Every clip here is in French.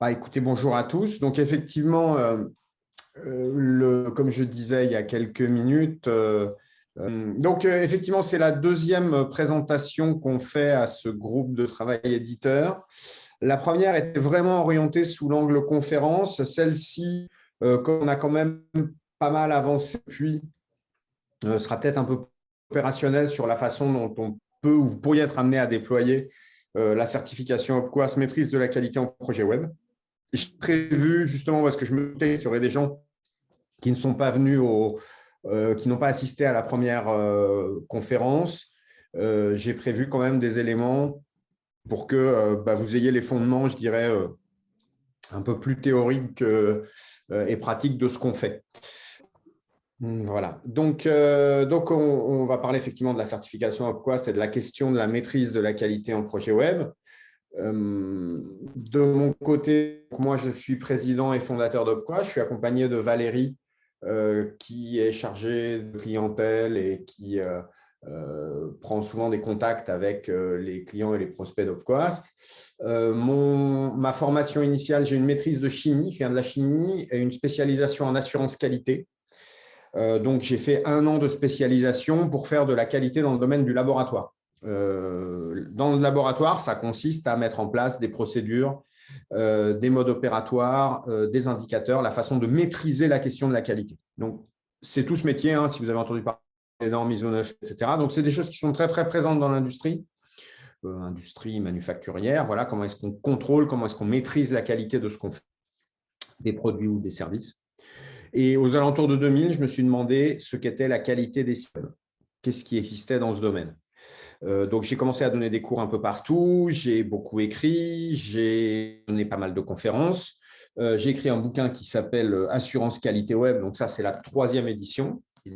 Écoutez, bonjour à tous. Donc, effectivement, comme je disais il y a quelques minutes, effectivement, c'est la deuxième présentation qu'on fait à ce groupe de travail éditeur. La première était vraiment orientée sous l'angle conférence. Celle-ci, comme on a quand même pas mal avancé depuis, sera peut-être un peu opérationnelle sur la façon dont on peut ou vous pourriez être amené à déployer la certification OPQuas maîtrise de la qualité en projet web. J'ai prévu, justement, parce que je me doutais qu'il y aurait des gens qui ne sont pas venus, qui n'ont pas assisté à la première conférence. J'ai prévu quand même des éléments pour que vous ayez les fondements, je dirais, un peu plus théoriques et pratiques de ce qu'on fait. Voilà. Donc on va parler effectivement de la certification OPQuas et de la question de la maîtrise de la qualité en projet web. De mon côté, moi, je suis président et fondateur d'OPQuas. Je suis accompagné de Valérie, qui est chargée de clientèle et qui prend souvent des contacts avec les clients et les prospects d'OPQuas. Ma formation initiale, j'ai une maîtrise de chimie, je viens de la chimie, et une spécialisation en assurance qualité. Donc, j'ai fait 1 an de spécialisation pour faire de la qualité dans le domaine du laboratoire. Dans le laboratoire, ça consiste à mettre en place des procédures, des modes opératoires, des indicateurs, la façon de maîtriser la question de la qualité. Donc, c'est tout ce métier, hein, si vous avez entendu parler des normes ISO 9, etc. Donc, c'est des choses qui sont très, très présentes dans l'industrie, industrie manufacturière. Voilà, comment est-ce qu'on contrôle, comment est-ce qu'on maîtrise la qualité de ce qu'on fait, des produits ou des services. Et aux alentours de 2000, je me suis demandé ce qu'était la qualité des systèmes. Qu'est-ce qui existait dans ce domaine? Donc, j'ai commencé à donner des cours un peu partout. J'ai beaucoup écrit. J'ai donné pas mal de conférences. J'ai écrit un bouquin qui s'appelle « Assurance qualité web ». Donc, ça, c'est la 3e édition. On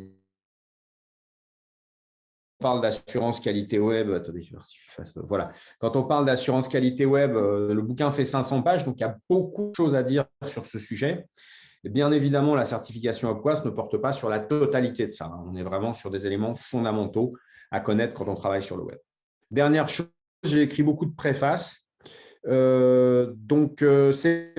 parle d'assurance qualité web. Attendez, je vais voir si je fasse… Voilà. Quand on parle d'assurance qualité web, le bouquin fait 500 pages. Donc, il y a beaucoup de choses à dire sur ce sujet. Et bien évidemment, la certification OPQuas ne porte pas sur la totalité de ça. On est vraiment sur des éléments fondamentaux à connaître quand on travaille sur le web. Dernière chose, j'ai écrit beaucoup de préfaces. Ces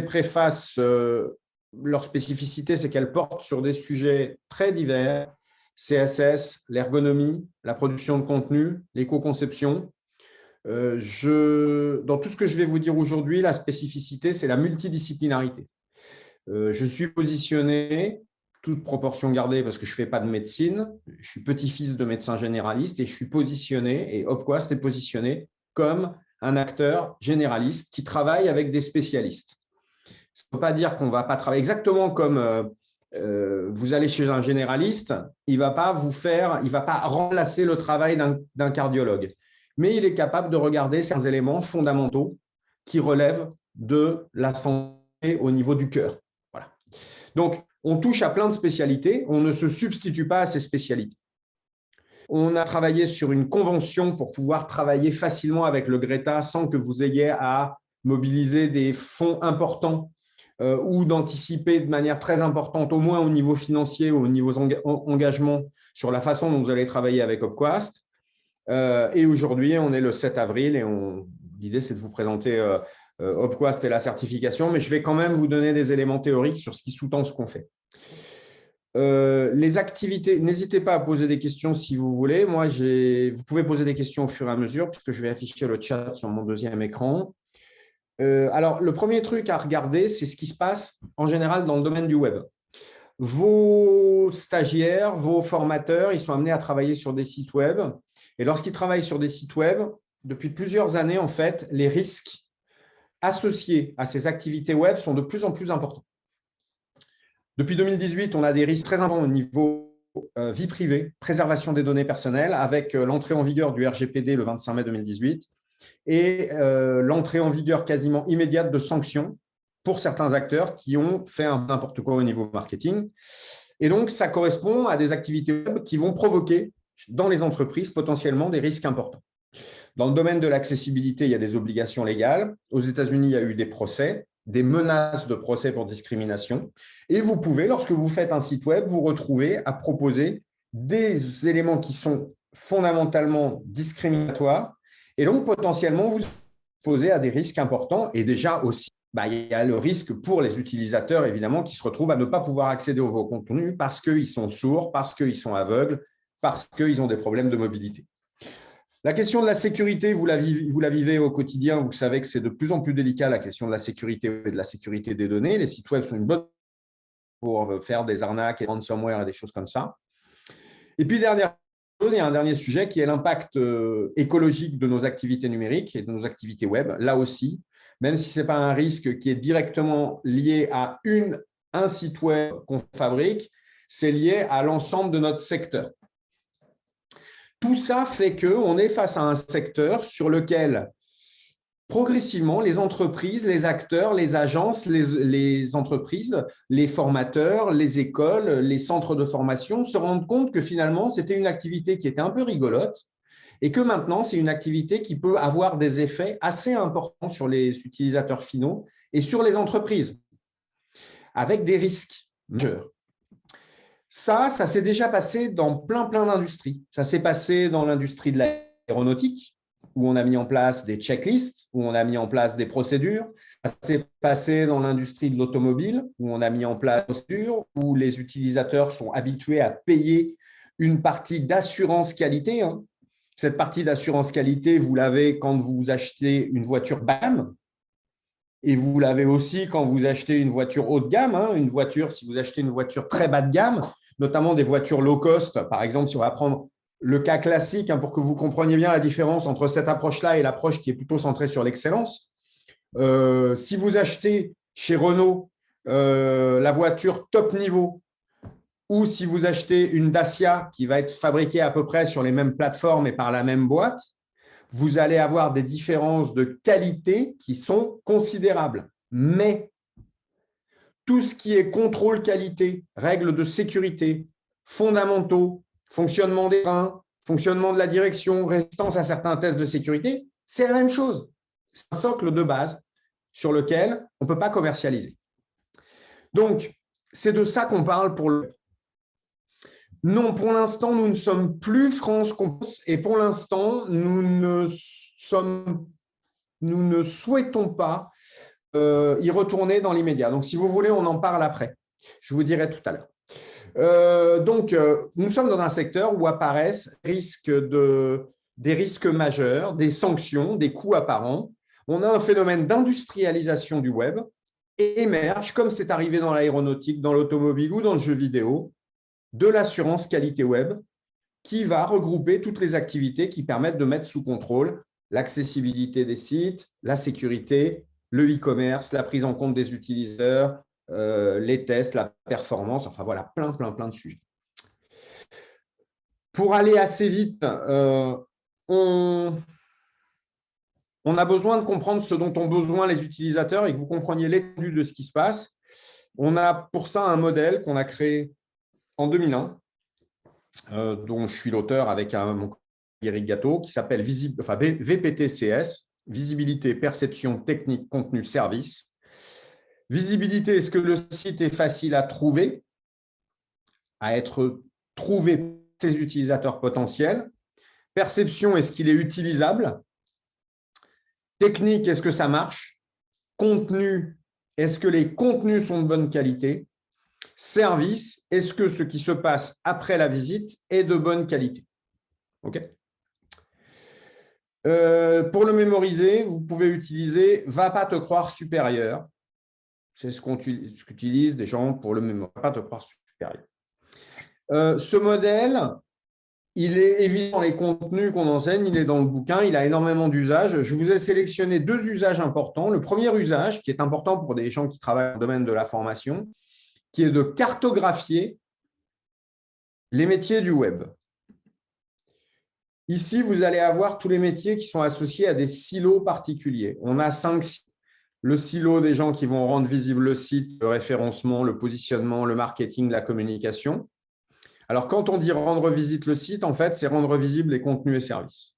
préfaces, leur spécificité, c'est qu'elles portent sur des sujets très divers: CSS, l'ergonomie, la production de contenu, l'éco-conception. Dans tout ce que je vais vous dire aujourd'hui, la spécificité, c'est la multidisciplinarité. Je suis positionné, toute proportion gardée parce que je ne fais pas de médecine, je suis petit-fils de médecin généraliste et je suis positionné, et OPQuas est positionné comme un acteur généraliste qui travaille avec des spécialistes. Ça ne veut pas dire qu'on ne va pas travailler exactement comme vous allez chez un généraliste, il ne va pas remplacer le travail d'un cardiologue, mais il est capable de regarder certains éléments fondamentaux qui relèvent de la santé au niveau du cœur. Voilà. Donc, on touche à plein de spécialités, on ne se substitue pas à ces spécialités. On a travaillé sur une convention pour pouvoir travailler facilement avec le GRETA sans que vous ayez à mobiliser des fonds importants ou d'anticiper de manière très importante, au moins au niveau financier ou au niveau engagement, sur la façon dont vous allez travailler avec OPQuas. Et aujourd'hui, on est le 7 avril et l'idée, c'est de vous présenter OPQuas et la certification, mais je vais quand même vous donner des éléments théoriques sur ce qui sous-tend ce qu'on fait. Les activités, n'hésitez pas à poser des questions si vous voulez. Vous pouvez poser des questions au fur et à mesure, puisque je vais afficher le chat sur mon 2e écran. Alors, le premier truc à regarder, c'est ce qui se passe en général dans le domaine du web. Vos stagiaires, vos formateurs, ils sont amenés à travailler sur des sites web. Et lorsqu'ils travaillent sur des sites web, depuis plusieurs années, en fait, les risques associés à ces activités web sont de plus en plus importants. Depuis 2018, on a des risques très importants au niveau vie privée, préservation des données personnelles, avec l'entrée en vigueur du RGPD le 25 mai 2018 et l'entrée en vigueur quasiment immédiate de sanctions pour certains acteurs qui ont fait n'importe quoi au niveau marketing. Et donc, ça correspond à des activités web qui vont provoquer dans les entreprises potentiellement des risques importants. Dans le domaine de l'accessibilité, il y a des obligations légales. Aux États-Unis, il y a eu des procès, des menaces de procès pour discrimination. Et vous pouvez, lorsque vous faites un site web, vous retrouver à proposer des éléments qui sont fondamentalement discriminatoires et donc potentiellement vous exposer à des risques importants et déjà aussi il y a le risque pour les utilisateurs, évidemment, qui se retrouvent à ne pas pouvoir accéder aux contenus parce qu'ils sont sourds, parce qu'ils sont aveugles, parce qu'ils ont des problèmes de mobilité. La question de la sécurité, vous la vivez au quotidien, vous savez que c'est de plus en plus délicat, la question de la sécurité et de la sécurité des données. Les sites web sont une bonne pour faire des arnaques et ransomware et des choses comme ça. Et puis, dernière chose, il y a un dernier sujet qui est l'impact écologique de nos activités numériques et de nos activités web. Là aussi, même si ce n'est pas un risque qui est directement lié à un site web qu'on fabrique, c'est lié à l'ensemble de notre secteur. Tout ça fait qu'on est face à un secteur sur lequel, progressivement, les entreprises, les acteurs, les agences, les entreprises, les formateurs, les écoles, les centres de formation se rendent compte que finalement, c'était une activité qui était un peu rigolote et que maintenant, c'est une activité qui peut avoir des effets assez importants sur les utilisateurs finaux et sur les entreprises, avec des risques majeurs. Ça s'est déjà passé dans plein d'industries. Ça s'est passé dans l'industrie de l'aéronautique, où on a mis en place des checklists, où on a mis en place des procédures. Ça s'est passé dans l'industrie de l'automobile, où on a mis en place des procédures, où les utilisateurs sont habitués à payer une partie d'assurance qualité. Cette partie d'assurance qualité, vous l'avez quand vous achetez une voiture bas de gamme, et vous l'avez aussi quand vous achetez une voiture haut de gamme. Si vous achetez une voiture très bas de gamme, notamment des voitures low cost, par exemple, si on va prendre le cas classique pour que vous compreniez bien la différence entre cette approche-là et l'approche qui est plutôt centrée sur l'excellence. Si vous achetez chez Renault la voiture top niveau, ou si vous achetez une Dacia qui va être fabriquée à peu près sur les mêmes plateformes et par la même boîte, vous allez avoir des différences de qualité qui sont considérables. Mais tout ce qui est contrôle qualité, règles de sécurité, fondamentaux, fonctionnement des freins, fonctionnement de la direction, résistance à certains tests de sécurité, c'est la même chose. C'est un socle de base sur lequel on ne peut pas commercialiser. Donc, c'est de ça qu'on parle pour le… Non, pour l'instant, nous ne sommes plus France Compétences et pour l'instant, nous ne souhaitons pas y retourner dans l'immédiat. Donc, si vous voulez, on en parle après. Je vous dirai tout à l'heure. Nous sommes dans un secteur où apparaissent des risques majeurs, des sanctions, des coûts apparents. On a un phénomène d'industrialisation du web et émerge, comme c'est arrivé dans l'aéronautique, dans l'automobile ou dans le jeu vidéo, de l'assurance qualité web qui va regrouper toutes les activités qui permettent de mettre sous contrôle l'accessibilité des sites, la sécurité, le e-commerce, la prise en compte des utilisateurs, les tests, la performance, enfin voilà, plein de sujets. Pour aller assez vite, on a besoin de comprendre ce dont ont besoin les utilisateurs et que vous compreniez l'étendue de ce qui se passe. On a pour ça un modèle qu'on a créé en 2001, dont je suis l'auteur avec mon collègue Eric Gâteau, qui s'appelle VPTCS, Visibilité, Perception, Technique, Contenu, Service. Visibilité, est-ce que le site est facile à trouver, à être trouvé par ses utilisateurs potentiels? Perception, est-ce qu'il est utilisable? Technique, est-ce que ça marche? Contenu, est-ce que les contenus sont de bonne qualité? Service, est-ce que ce qui se passe après la visite est de bonne qualité? OK. Pour le mémoriser, vous pouvez utiliser « va pas te croire supérieur ». C'est ce qu'utilisent des gens pour le mémoriser. « Va pas te croire supérieur ». Ce modèle, il est évident dans les contenus qu'on enseigne, il est dans le bouquin, il a énormément d'usages. Je vous ai sélectionné 2 usages importants. Le premier usage, qui est important pour des gens qui travaillent dans le domaine de la formation, qui est de cartographier les métiers du web. Ici, vous allez avoir tous les métiers qui sont associés à des silos particuliers. On a 5 silos. Le silo des gens qui vont rendre visible le site, le référencement, le positionnement, le marketing, la communication. Alors, quand on dit rendre visite le site, en fait, c'est rendre visible les contenus et services.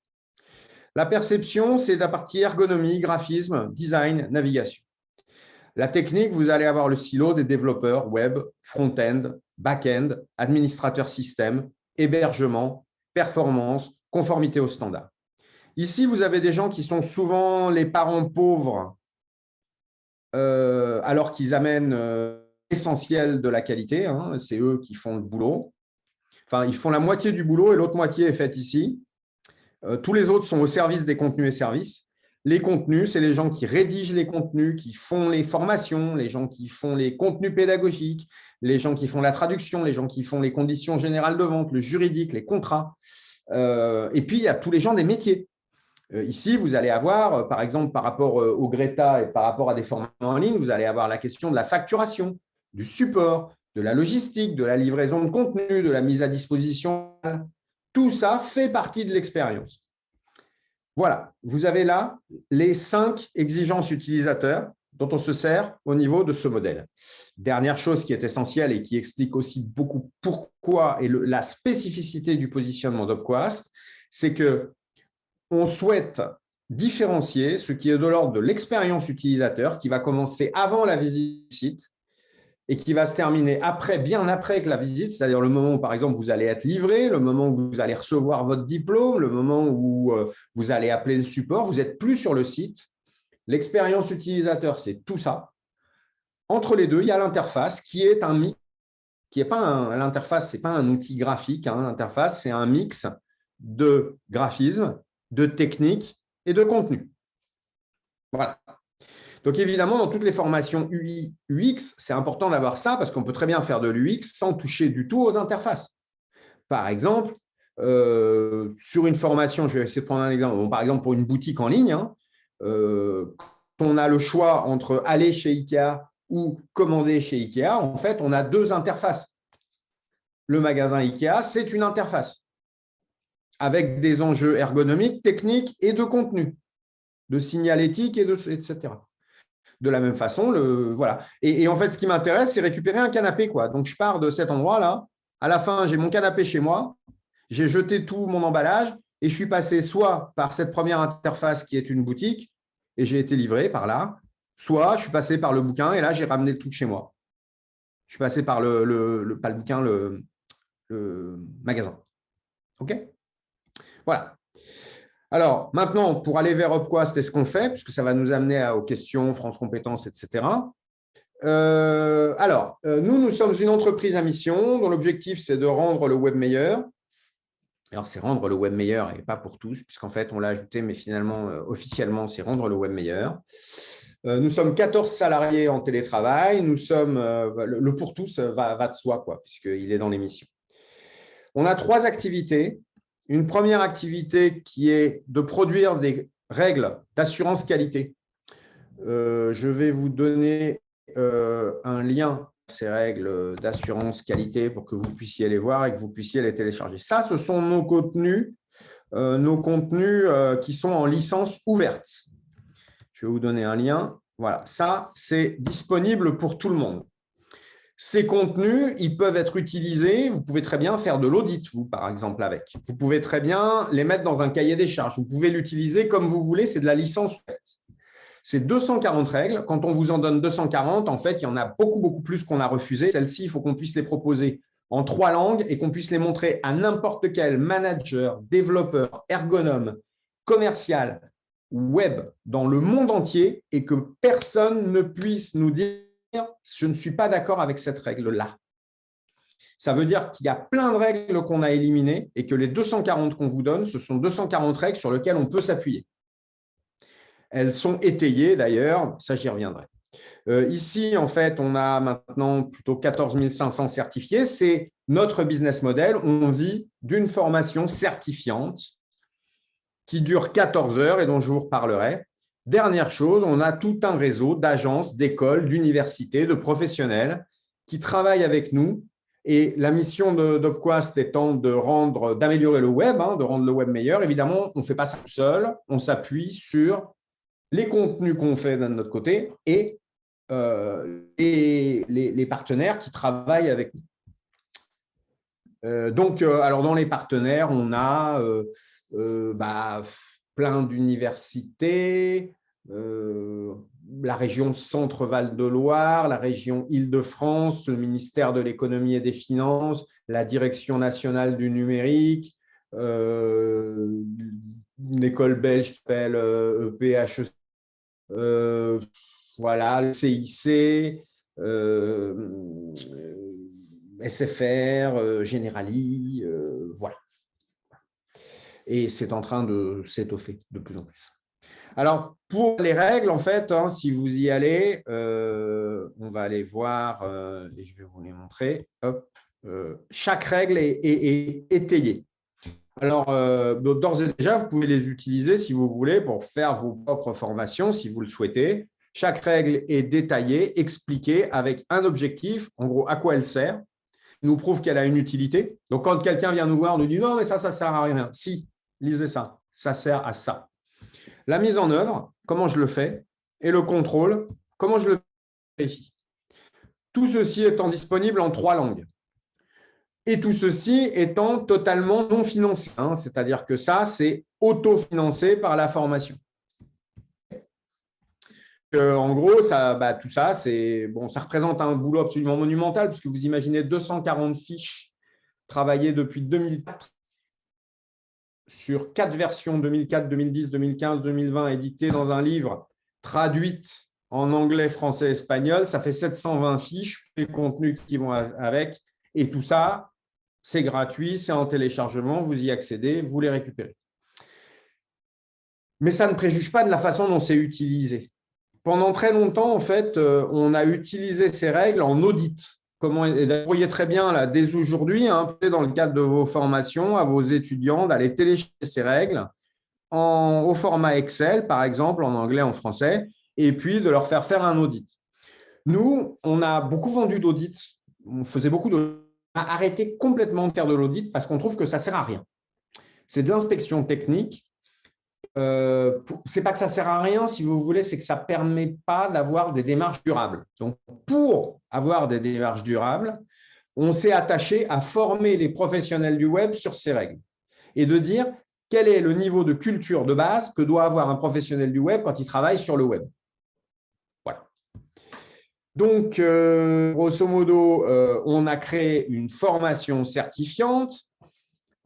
La perception, c'est la partie ergonomie, graphisme, design, navigation. La technique, vous allez avoir le silo des développeurs web, front-end, back-end, administrateurs système, hébergement, performance, conformité aux standards. Ici, vous avez des gens qui sont souvent les parents pauvres alors qu'ils amènent l'essentiel de la qualité. Hein, c'est eux qui font le boulot. Enfin, ils font la moitié du boulot et l'autre moitié est faite ici. Tous les autres sont au service des contenus et services. Les contenus, c'est les gens qui rédigent les contenus, qui font les formations, les gens qui font les contenus pédagogiques, les gens qui font la traduction, les gens qui font les conditions générales de vente, le juridique, les contrats. Et puis, il y a tous les gens des métiers. Ici, vous allez avoir, par exemple, par rapport au Greta et par rapport à des formations en ligne, vous allez avoir la question de la facturation, du support, de la logistique, de la livraison de contenu, de la mise à disposition. Tout ça fait partie de l'expérience. Voilà, vous avez là les 5 exigences utilisateurs dont on se sert au niveau de ce modèle. Dernière chose qui est essentielle et qui explique aussi beaucoup pourquoi et la spécificité du positionnement d'Opquast, c'est qu'on souhaite différencier ce qui est de l'ordre de l'expérience utilisateur qui va commencer avant la visite du site et qui va se terminer après, bien après que la visite, c'est-à-dire le moment où, par exemple, vous allez être livré, le moment où vous allez recevoir votre diplôme, le moment où vous allez appeler le support, vous n'êtes plus sur le site. L'expérience utilisateur, c'est tout ça. Entre les deux, il y a l'interface qui est un mix, qui n'est pas l'interface, ce n'est pas un outil graphique. Hein, l'interface, c'est un mix de graphisme, de technique et de contenu. Voilà. Donc, évidemment, dans toutes les formations UI, UX, c'est important d'avoir ça parce qu'on peut très bien faire de l'UX sans toucher du tout aux interfaces. Par exemple, sur une formation, je vais essayer de prendre un exemple. Bon, par exemple, pour une boutique en ligne, hein, quand on a le choix entre aller chez Ikea ou commander chez Ikea, en fait, on a 2 interfaces. Le magasin Ikea, c'est une interface avec des enjeux ergonomiques, techniques et de contenu, de signalétique, etc. De la même façon, voilà. Et en fait, ce qui m'intéresse, c'est récupérer un canapé, quoi. Donc, je pars de cet endroit-là. À la fin, j'ai mon canapé chez moi. J'ai jeté tout mon emballage et je suis passé soit par cette première interface qui est une boutique et j'ai été livré par là, soit je suis passé par le bouquin et là, j'ai ramené le truc chez moi. Je suis passé par pas le bouquin, le magasin. OK? Voilà. Alors, maintenant, pour aller vers Opquast, c'est ce qu'on fait, puisque ça va nous amener aux questions, France Compétences, etc. Nous sommes une entreprise à mission dont l'objectif, c'est de rendre le web meilleur. Alors, c'est rendre le web meilleur et pas pour tous, puisqu'en fait, on l'a ajouté, mais finalement, officiellement, c'est rendre le web meilleur. Nous sommes 14 salariés en télétravail. Nous sommes, le pour tous va de soi, quoi, puisqu'il est dans l'émission. On a 3 activités. Une première activité qui est de produire des règles d'assurance qualité. Je vais vous donner un lien à ces règles d'assurance qualité pour que vous puissiez les voir et que vous puissiez les télécharger. Ça, ce sont nos contenus qui sont en licence ouverte. Je vais vous donner un lien. Voilà, ça, c'est disponible pour tout le monde. Ces contenus, ils peuvent être utilisés. Vous pouvez très bien faire de l'audit, vous, par exemple, avec. Vous pouvez très bien les mettre dans un cahier des charges. Vous pouvez l'utiliser comme vous voulez. C'est de la licence ouverte. C'est 240 règles. Quand on vous en donne 240, en fait, il y en a beaucoup, beaucoup plus qu'on a refusé. Celles-ci, il faut qu'on puisse les proposer en 3 langues et qu'on puisse les montrer à n'importe quel manager, développeur, ergonome, commercial, web dans le monde entier et que personne ne puisse nous dire « je ne suis pas d'accord avec cette règle-là ». Ça veut dire qu'il y a plein de règles qu'on a éliminées et que les 240 qu'on vous donne, ce sont 240 règles sur lesquelles on peut s'appuyer. Elles sont étayées d'ailleurs, ça j'y reviendrai. Ici, en fait, on a maintenant plutôt 14 500 certifiés. C'est notre business model. On vit d'une formation certifiante qui dure 14 heures et dont je vous reparlerai. Dernière chose, on a tout un réseau d'agences, d'écoles, d'universités, de professionnels qui travaillent avec nous. Et la mission d'Opquast étant d'améliorer le web, de rendre le web meilleur, évidemment, on ne fait pas ça tout seul. On s'appuie sur les contenus qu'on fait de notre côté et les partenaires qui travaillent avec nous. Alors dans les partenaires, on a plein d'universités, la région Centre-Val de Loire, la région Île-de-France, le ministère de l'Économie et des Finances, la Direction nationale du numérique, une école belge qui s'appelle EPHEC. voilà, le CIC, SFR, Generali, voilà. Et c'est en train de s'étoffer de plus en plus. Alors, pour les règles, en fait, hein, si vous y allez, on va aller voir, et je vais vous les montrer. Hop, chaque règle est étayée. Alors, d'ores et déjà, vous pouvez les utiliser si vous voulez pour faire vos propres formations, si vous le souhaitez. Chaque règle est détaillée, expliquée avec un objectif, en gros, à quoi elle sert, nous prouve qu'elle a une utilité. Donc, quand quelqu'un vient nous voir, on nous dit « Non, mais ça ne sert à rien ». Si, lisez ça, ça sert à ça. La mise en œuvre, comment je le fais, et le contrôle, comment je le vérifie. Tout ceci étant disponible en 3 langues. Et tout ceci étant totalement non financé, hein, c'est-à-dire que ça, c'est autofinancé par la formation. En gros, ça, tout ça, ça représente un boulot absolument monumental, puisque vous imaginez 240 fiches travaillées depuis 2004 sur 4 versions, 2004, 2010, 2015, 2020, éditées dans un livre, traduites en anglais, français, espagnol. Ça fait 720 fiches, les contenus qui vont avec. Et tout ça, c'est gratuit, c'est en téléchargement, vous y accédez, vous les récupérez. Mais ça ne préjuge pas de la façon dont c'est utilisé. Pendant très longtemps, en fait, on a utilisé ces règles en audit. Et vous voyez très bien, là, dès aujourd'hui, hein, dans le cadre de vos formations, à vos étudiants, d'aller télécharger ces règles au format Excel, par exemple, en anglais, en français, et puis de leur faire un audit. Nous, on a beaucoup vendu d'audits, on faisait beaucoup d'audits. On a arrêté complètement de faire de l'audit parce qu'on trouve que ça ne sert à rien. C'est de l'inspection technique. C'est pas que ça ne sert à rien, si vous voulez, c'est que ça ne permet pas d'avoir des démarches durables. Donc, pour avoir des démarches durables, on s'est attaché à former les professionnels du web sur ces règles et de dire quel est le niveau de culture de base que doit avoir un professionnel du web quand il travaille sur le web. Voilà. Donc, grosso modo, on a créé une formation certifiante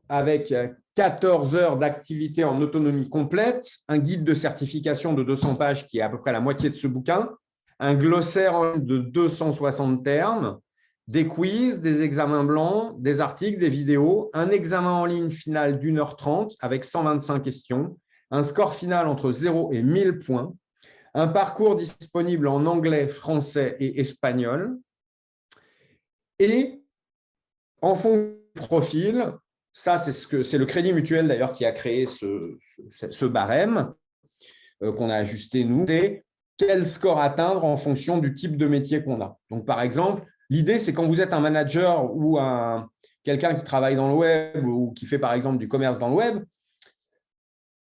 avec 14 heures d'activité en autonomie complète, un guide de certification de 200 pages qui est à peu près la moitié de ce bouquin, un glossaire de 260 termes, des quiz, des examens blancs, des articles, des vidéos, un examen en ligne final d'1h30 avec 125 questions, un score final entre 0 et 1000 points, un parcours disponible en anglais, français et espagnol. Et en fonction du profil, ça, c'est le Crédit Mutuel d'ailleurs qui a créé ce barème qu'on a ajusté nous. C'est quel score atteindre en fonction du type de métier qu'on a. Donc, par exemple, l'idée, c'est quand vous êtes un manager ou quelqu'un qui travaille dans le web ou qui fait par exemple du commerce dans le web,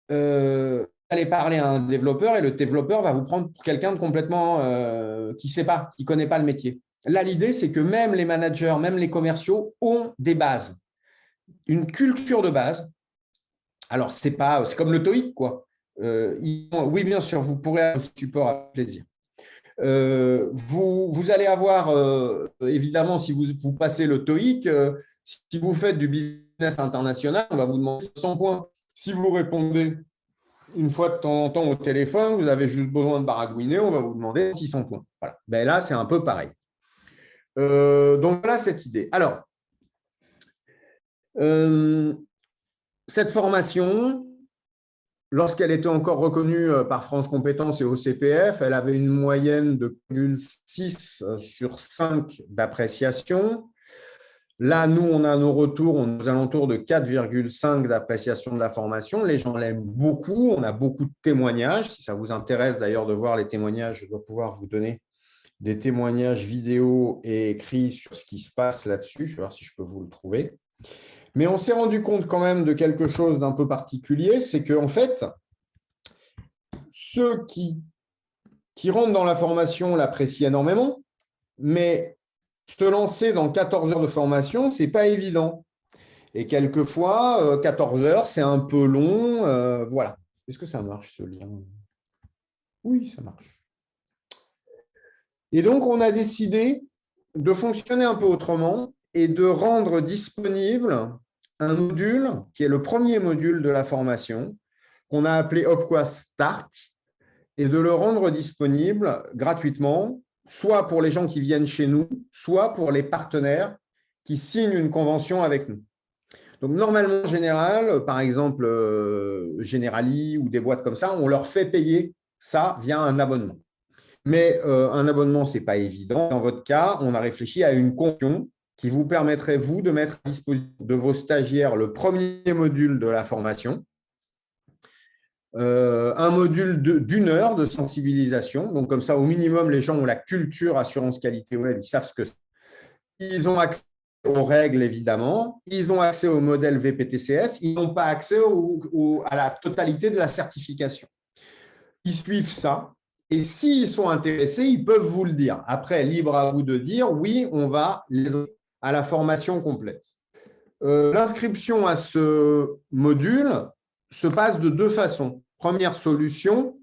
allez parler à un développeur et le développeur va vous prendre pour quelqu'un de complètement qui ne sait pas, qui ne connaît pas le métier. Là, l'idée, c'est que même les managers, même les commerciaux ont des bases. Une culture de base. Alors, c'est comme le TOEIC, quoi. Oui, bien sûr, vous pourrez avoir un support avec plaisir. Vous allez avoir, évidemment, si vous passez le TOEIC, si vous faites du business international, on va vous demander 100 points. Si vous répondez une fois de temps en temps au téléphone, vous avez juste besoin de baragouiner, on va vous demander 600 points. Voilà. Ben là, c'est un peu pareil. Donc, voilà cette idée. Alors, cette formation, lorsqu'elle était encore reconnue par France Compétences et au CPF, elle avait une moyenne de 6 sur 5 d'appréciation. Là, nous, on a nos retours, on est aux alentours de 4,5 d'appréciation de la formation. Les gens l'aiment beaucoup, on a beaucoup de témoignages. Si ça vous intéresse d'ailleurs de voir les témoignages, je dois pouvoir vous donner des témoignages vidéo et écrits sur ce qui se passe là-dessus. Je vais voir si je peux vous le trouver. Mais on s'est rendu compte quand même de quelque chose d'un peu particulier, c'est qu'en fait, ceux qui rentrent dans la formation l'apprécient énormément, mais se lancer dans 14 heures de formation, ce n'est pas évident. Et quelquefois, 14 heures, c'est un peu long. Voilà. Est-ce que ça marche, ce lien? Oui, ça marche. Et donc, on a décidé de fonctionner un peu autrement et de rendre disponible un module qui est le premier module de la formation, qu'on a appelé Opqua Start, et de le rendre disponible gratuitement, soit pour les gens qui viennent chez nous, soit pour les partenaires qui signent une convention avec nous. Donc, normalement, en général, par exemple, Generali ou des boîtes comme ça, on leur fait payer ça via un abonnement. Mais un abonnement, ce n'est pas évident. Dans votre cas, on a réfléchi à une convention qui vous permettrait, vous, de mettre à disposition de vos stagiaires le premier module de la formation, un module d'une heure de sensibilisation. Donc, comme ça, au minimum, les gens ont la culture assurance qualité web, ils savent ce que c'est. Ils ont accès aux règles, évidemment. Ils ont accès au modèle VPTCS. Ils n'ont pas accès à la totalité de la certification. Ils suivent ça. Et s'ils sont intéressés, ils peuvent vous le dire. Après, libre à vous de dire, oui, on va les à la formation complète. L'inscription à ce module se passe de deux façons. Première solution,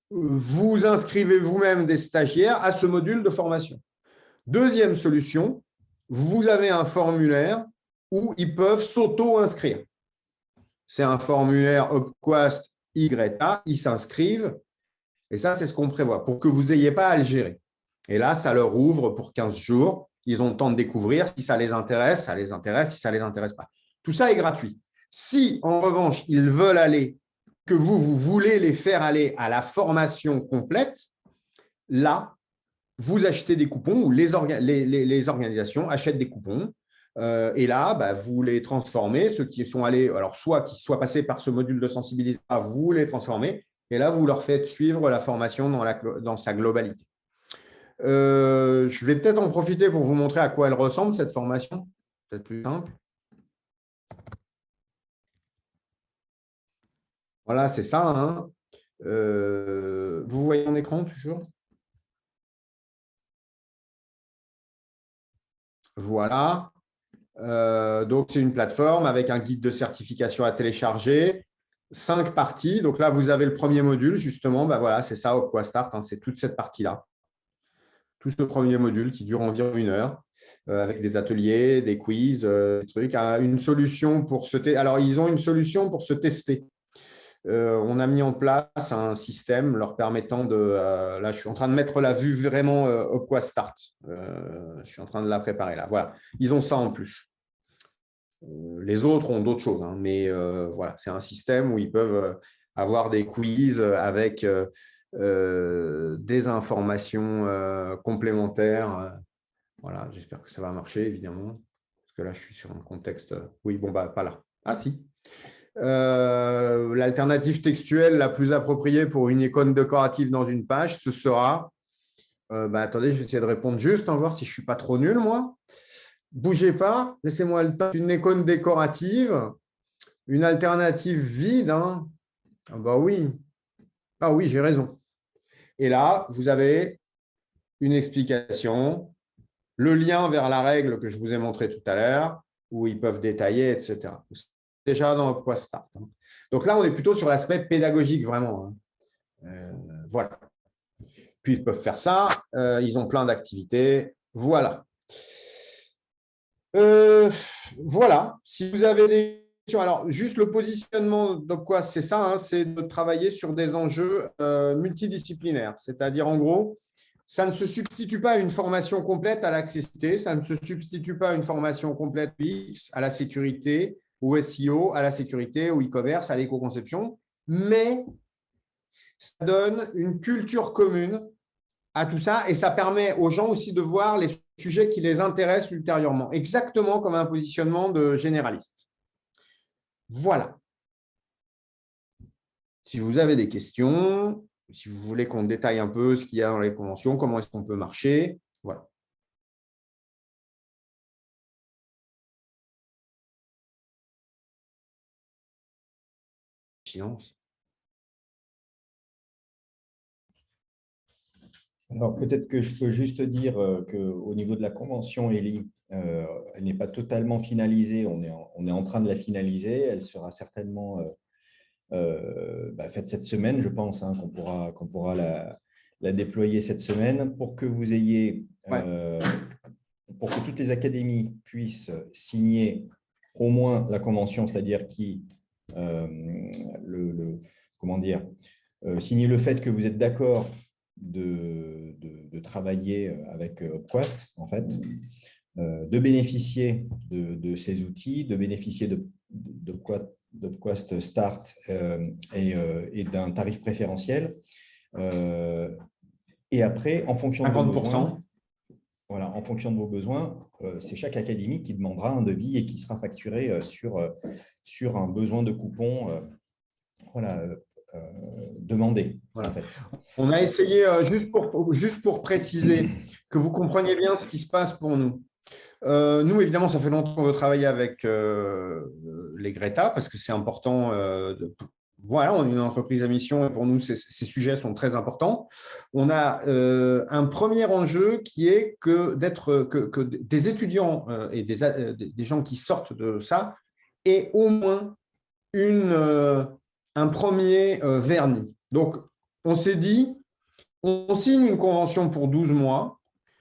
vous inscrivez vous-même des stagiaires à ce module de formation. Deuxième solution, vous avez un formulaire où ils peuvent s'auto-inscrire. C'est un formulaire Upquast YA, ils s'inscrivent. Et ça, c'est ce qu'on prévoit pour que vous n'ayez pas à le gérer. Et là, ça leur ouvre pour 15 jours. Ils ont le temps de découvrir. Si ça les intéresse, ça les intéresse. Si ça ne les intéresse pas. Tout ça est gratuit. Si, en revanche, ils veulent aller, que vous voulez les faire aller à la formation complète, là, vous achetez des coupons ou les organisations achètent des coupons. Et là, bah, vous les transformez. Ceux qui sont allés, alors soit qui soient passés par ce module de sensibilisation, vous les transformez. Et là, vous leur faites suivre la formation dans sa globalité. Je vais peut-être en profiter pour vous montrer à quoi elle ressemble, cette formation. Peut-être plus simple. Voilà, c'est ça. Hein. Vous voyez mon écran toujours? Voilà. Donc, c'est une plateforme avec un guide de certification à télécharger. 5 parties. Donc là, vous avez le premier module, justement. Ben voilà, c'est ça, Upquastart. Hein, c'est toute cette partie-là. Tout ce premier module qui dure environ 1 heure, avec des ateliers, des quiz, des trucs. Une solution pour Alors, ils ont une solution pour se tester. On a mis en place un système leur permettant de… là, je suis en train de mettre la vue vraiment Upquastart. Je suis en train de la préparer là. Voilà, ils ont ça en plus. Les autres ont d'autres choses, hein, mais voilà, c'est un système où ils peuvent avoir des quiz avec des informations complémentaires. Voilà, j'espère que ça va marcher, évidemment, parce que là, je suis sur un contexte… Oui, bon, bah, pas là. Ah, si. L'alternative textuelle la plus appropriée pour une icône décorative dans une page, ce sera… attendez, je vais essayer de répondre juste, hein, voir si je ne suis pas trop nul, moi. Bougez pas, laissez-moi le temps. Une icône décorative, une alternative vide. Hein. Ah bah oui, ah oui, j'ai raison. Et là, vous avez une explication, le lien vers la règle que je vous ai montré tout à l'heure, où ils peuvent détailler, etc. Déjà dans Upquastart. Donc là, on est plutôt sur l'aspect pédagogique, vraiment. Voilà. Puis, ils peuvent faire ça. Ils ont plein d'activités. Voilà. Voilà. Si vous avez des questions, alors juste le positionnement, donc quoi, c'est ça, hein, c'est de travailler sur des enjeux multidisciplinaires. C'est-à-dire, en gros, ça ne se substitue pas à une formation complète à l'accessibilité, ça ne se substitue pas à une formation complète UX, à la sécurité, au SEO, à la sécurité, au e-commerce, à l'éco-conception, mais ça donne une culture commune à tout ça et ça permet aux gens aussi de voir les sujets qui les intéressent ultérieurement, exactement comme un positionnement de généraliste. Voilà. Si vous avez des questions, si vous voulez qu'on détaille un peu ce qu'il y a dans les conventions, comment est-ce qu'on peut marcher, voilà. Silence. Alors, peut-être que je peux juste dire qu'au niveau de la convention ELI, elle n'est pas totalement finalisée. On est en train de la finaliser. Elle sera certainement faite cette semaine, je pense, hein, qu'on pourra la déployer cette semaine pour que vous ayez, pour que toutes les académies puissent signer au moins la convention, c'est-à-dire comment dire, signer le fait que vous êtes d'accord de travailler avec Opquast, en fait, de bénéficier de ces outils, de bénéficier d'Opquast Start et d'un tarif préférentiel. Et après, en fonction de vos besoins, voilà, en fonction de vos besoins, c'est chaque académie qui demandera un devis et qui sera facturé sur un besoin de coupon demandé. Voilà. En fait. On a essayé, juste pour préciser, que vous compreniez bien ce qui se passe pour nous. Nous, évidemment, ça fait longtemps qu'on veut travailler avec les Greta parce que c'est important. Voilà, on est une entreprise à mission et pour nous, ces sujets sont très importants. On a un premier enjeu qui est que des étudiants et des gens qui sortent de ça aient au moins un premier vernis. Donc, on s'est dit, on signe une convention pour 12 mois.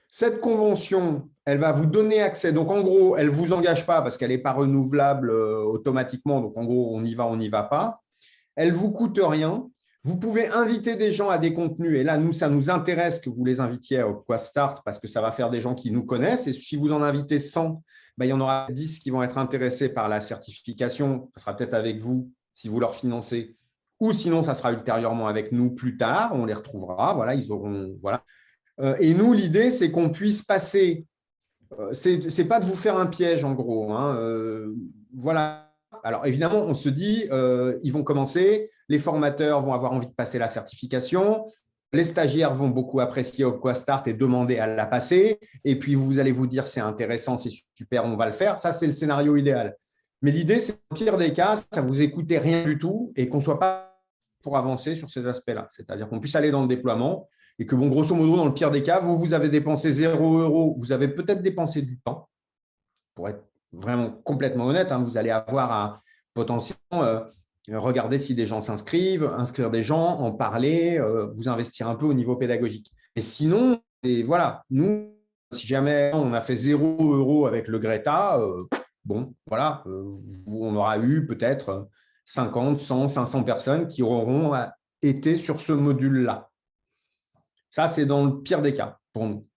Cette convention, elle va vous donner accès. Donc, en gros, elle ne vous engage pas parce qu'elle n'est pas renouvelable automatiquement. Donc, en gros, on y va pas. Elle ne vous coûte rien. Vous pouvez inviter des gens à des contenus. Et là, nous, ça nous intéresse que vous les invitiez à Opquast Start parce que ça va faire des gens qui nous connaissent. Et si vous en invitez 100, il y en aura 10 qui vont être intéressés par la certification. Ça sera peut-être avec vous si vous leur financez. Ou sinon, ça sera ultérieurement avec nous plus tard. On les retrouvera. Voilà, ils auront… Voilà. Et nous, l'idée, c'est qu'on puisse passer… c'est pas de vous faire un piège, en gros. Voilà. Alors, évidemment, on se dit, ils vont commencer, les formateurs vont avoir envie de passer la certification, les stagiaires vont beaucoup apprécier Opquast Start et demander à la passer, et puis vous allez vous dire, c'est intéressant, c'est super, on va le faire. Ça, c'est le scénario idéal. Mais l'idée, c'est qu'au pire des cas, ça ne vous écoutez rien du tout et qu'on ne soit pas pour avancer sur ces aspects-là. C'est-à-dire qu'on puisse aller dans le déploiement et que, bon, grosso modo, dans le pire des cas, vous avez dépensé 0 €, vous avez peut-être dépensé du temps, pour être vraiment complètement honnête, vous allez avoir à potentiellement regarder si des gens s'inscrivent, inscrire des gens, en parler, vous investir un peu au niveau pédagogique. Et sinon, voilà, nous, si jamais on a fait 0 € avec le Greta, bon, voilà, on aura eu peut-être 50, 100, 500 personnes qui auront été sur ce module-là. Ça, c'est dans le pire des cas pour nous.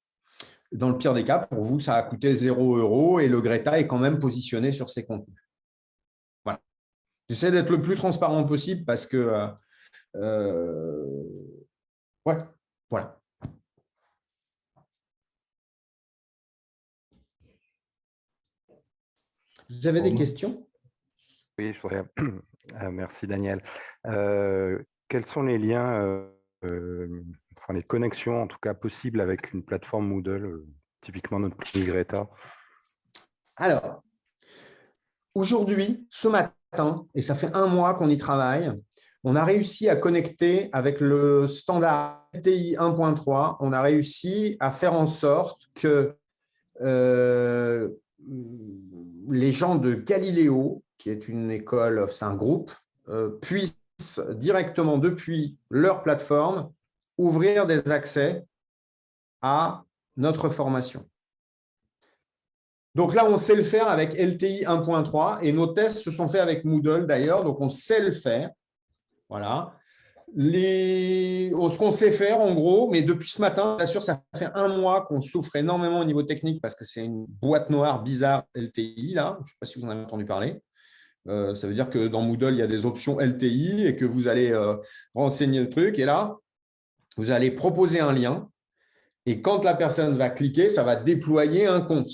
Dans le pire des cas, pour vous, ça a coûté 0 € et le Greta est quand même positionné sur ses contenus. Voilà. J'essaie d'être le plus transparent possible parce que… ouais, voilà. Vous avez des questions? Oui, je voudrais… merci Daniel. Quels sont les liens, enfin les connexions en tout cas possibles avec une plateforme Moodle, typiquement notre petit Greta? Alors, aujourd'hui, ce matin, et ça fait 1 mois qu'on y travaille, on a réussi à connecter avec le standard LTI 1.3, on a réussi à faire en sorte que les gens de Galileo, qui est une école, c'est un groupe, puissent directement depuis leur plateforme ouvrir des accès à notre formation. Donc là, on sait le faire avec LTI 1.3 et nos tests se sont faits avec Moodle d'ailleurs, donc on sait le faire. Voilà. Ce qu'on sait faire en gros, mais depuis ce matin, bien sûr, ça fait 1 mois qu'on souffre énormément au niveau technique parce que c'est une boîte noire bizarre LTI, là. Je ne sais pas si vous en avez entendu parler. Ça veut dire que dans Moodle, il y a des options LTI et que vous allez renseigner le truc. Et là, vous allez proposer un lien et quand la personne va cliquer, ça va déployer un compte.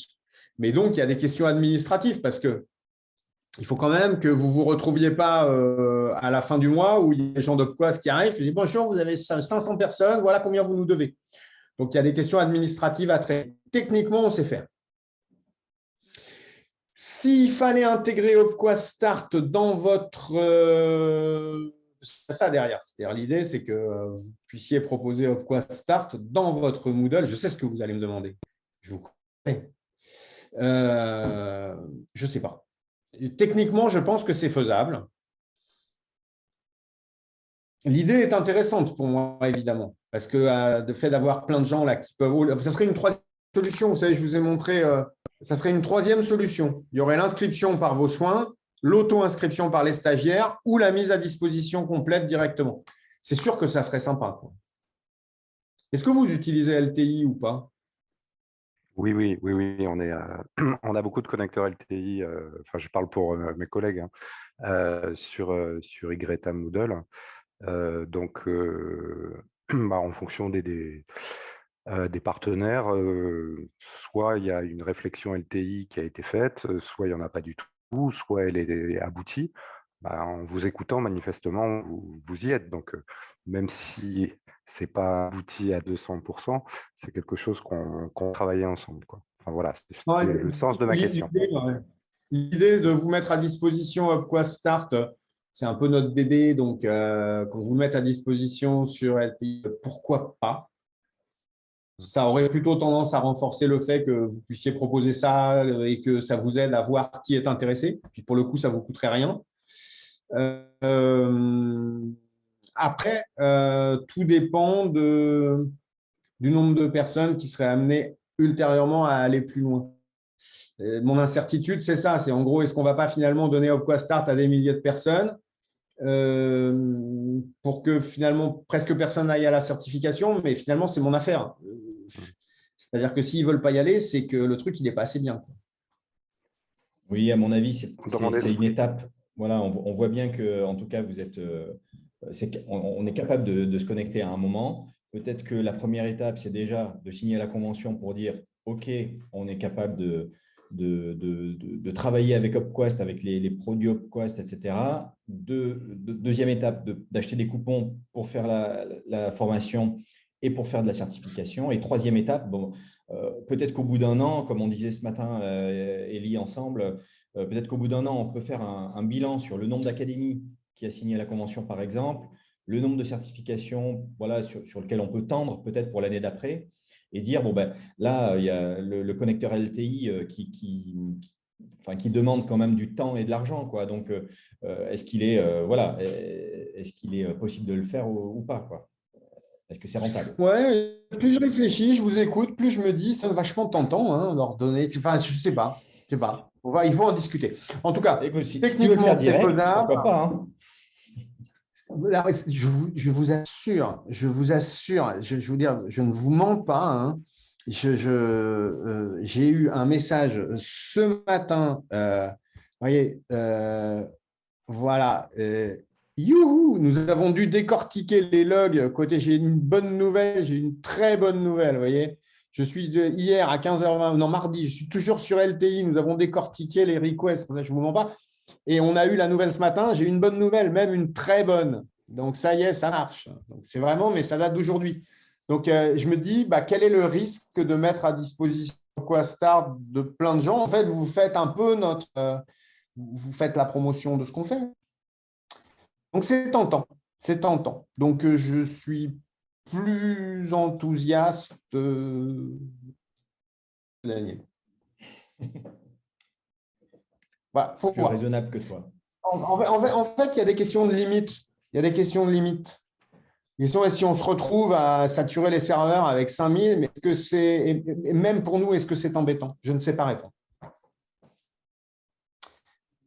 Mais donc, il y a des questions administratives parce que il faut quand même que vous ne vous retrouviez pas à la fin du mois où il y a des gens d'Opquast qui arrivent qui disent « Bonjour, vous avez 500 personnes, voilà combien vous nous devez. » Donc, il y a des questions administratives à traiter. Techniquement, on sait faire. S'il fallait intégrer Opquast Start dans votre… c'est ça derrière. C'est-à-dire l'idée, c'est que vous puissiez proposer Opquast Start dans votre Moodle. Je sais ce que vous allez me demander. Je vous connais. Je ne sais pas. Techniquement, je pense que c'est faisable. L'idée est intéressante pour moi, évidemment, parce que le fait d'avoir plein de gens là qui peuvent… Ça serait une troisième solution. Vous savez, je vous ai montré… ça serait une troisième solution. Il y aurait l'inscription par vos soins, l'auto-inscription par les stagiaires ou la mise à disposition complète directement. c'est sûr que ça serait sympa, quoi. Est-ce que vous utilisez LTI ou pas? Oui, on a beaucoup de connecteurs LTI, enfin je parle pour mes collègues, hein, sur Igreta Moodle. Donc, en fonction des partenaires, soit il y a une réflexion LTI qui a été faite, soit il n'y en a pas du tout, soit elle est aboutie. En vous écoutant, manifestement, vous y êtes. Donc, même si ce n'est pas abouti à 200%, c'est quelque chose qu'on travaillait ensemble, quoi. Enfin, voilà, c'est le sens de ma question. L'idée de vous mettre à disposition Upquest Start, c'est un peu notre bébé. Donc, qu'on vous le mette à disposition sur LTI, pourquoi pas? Ça aurait plutôt tendance à renforcer le fait que vous puissiez proposer ça et que ça vous aide à voir qui est intéressé. Puis pour le coup, ça ne vous coûterait rien. Après, tout dépend du nombre de personnes qui seraient amenées ultérieurement à aller plus loin. Mon incertitude, c'est ça. C'est en gros, est-ce qu'on ne va pas finalement donner Upquest Start à des milliers de personnes pour que finalement presque personne n'aille à la certification, mais finalement, c'est mon affaire. C'est-à-dire que s'ils ne veulent pas y aller, c'est que le truc, il n'est pas assez bien. Oui, à mon avis, c'est une étape. Voilà, on voit bien que, en tout cas, vous êtes, on est capable de se connecter à un moment. Peut-être que la première étape, c'est déjà de signer la convention pour dire, OK, on est capable de travailler avec Upquest, avec les produits Upquest, etc. Deuxième étape, d'acheter des coupons pour faire la formation et pour faire de la certification. Et troisième étape, peut-être qu'au bout d'un an, comme on disait ce matin, Elie, ensemble, peut-être qu'au bout d'un an, on peut faire un bilan sur le nombre d'académies qui a signé la convention, par exemple, le nombre de certifications sur lequel on peut tendre peut-être pour l'année d'après, et dire, là, il y a le connecteur LTI qui demande quand même du temps et de l'argent, quoi. Donc, est-ce qu'il est, est-ce qu'il est possible de le faire ou pas, quoi? Est-ce que c'est rentable? Ouais, plus je réfléchis, je vous écoute, plus je me dis, c'est vachement tentant, hein, leur donner. Enfin, je ne sais pas. Il faut en discuter. En tout cas, écoute, si techniquement, tu veux le faire c'est direct, faisable. pourquoi pas, hein. Je vous assure, je veux dire, je ne vous mens pas, hein. J'ai eu un message ce matin. Voyez, voilà. Youhou, nous avons dû décortiquer les logs. Côté, j'ai une bonne nouvelle, j'ai une très bonne nouvelle. Vous voyez, je suis hier à 15h20, non, mardi, je suis toujours sur LTI. Nous avons décortiqué les requests. Je ne vous mens pas. Et on a eu la nouvelle ce matin. J'ai une bonne nouvelle, même une très bonne. Donc, ça y est, ça marche. C'est vraiment, mais ça date d'aujourd'hui. Donc, je me dis, quel est le risque de mettre à disposition Start de plein de gens? En fait, vous faites un peu vous faites la promotion de ce qu'on fait. Donc, c'est tentant. C'est tentant. Donc, je suis plus enthousiaste Daniel. Voilà, faut plus voir. raisonnable que toi. En fait, il y a des questions de limite. Il y a des questions de limite. Si on se retrouve à saturer les serveurs avec 5000, mais est-ce que c'est, et même pour nous, est-ce que c'est embêtant? Je ne sais pas répondre.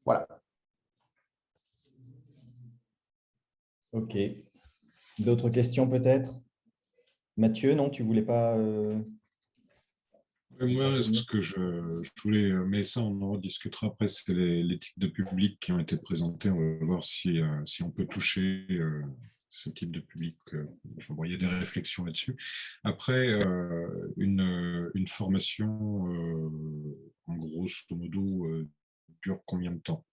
Voilà. OK. D'autres questions peut-être? Mathieu, non, tu ne voulais pas… Moi, ce que je voulais, mais ça, on en rediscutera après, c'est les types de publics qui ont été présentés. On va voir si on peut toucher ce type de public. Il y a des réflexions là-dessus. Après, une formation, en grosso modo, dure combien de temps?